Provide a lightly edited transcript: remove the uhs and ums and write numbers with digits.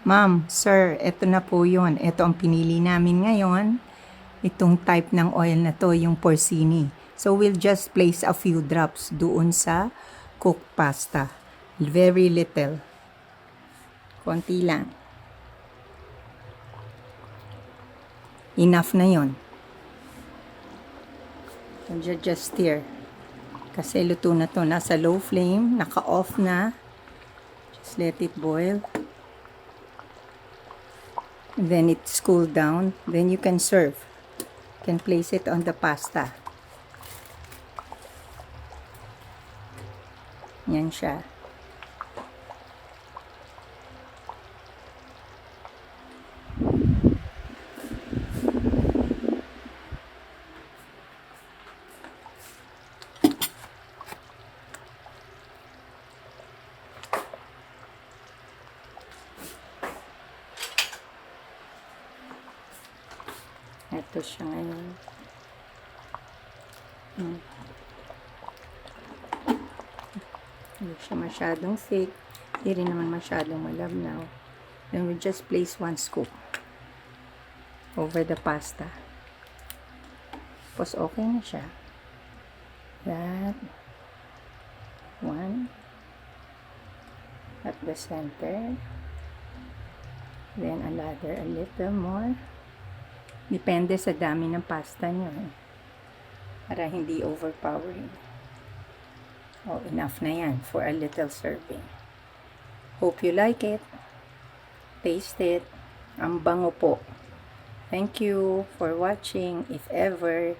Ma'am, sir, eto na po yun. Eto ang pinili namin ngayon. Itong type ng oil na to, yung porcini. So, we'll just place a few drops doon sa cooked pasta. Very little. Konti lang. Enough na yon. So, just stir. Kasi luto na to. Nasa low flame. Naka-off na. Just let it boil. Then it's cooled down. Then you can serve. You can place it on the pasta. Yan siya. Ito siya ngayon. Hindi siya masyadong thick. Hindi rin naman masyadong malabnaw. Then we just place 1 scoop over the pasta. Tapos okay na siya. That. 1. At the center. Then another, a little more. Depende sa dami ng pasta nyo. Para hindi overpowering. Oh, enough na yan for a little serving. Hope you like it. Taste it. Ang bango po. Thank you for watching. If ever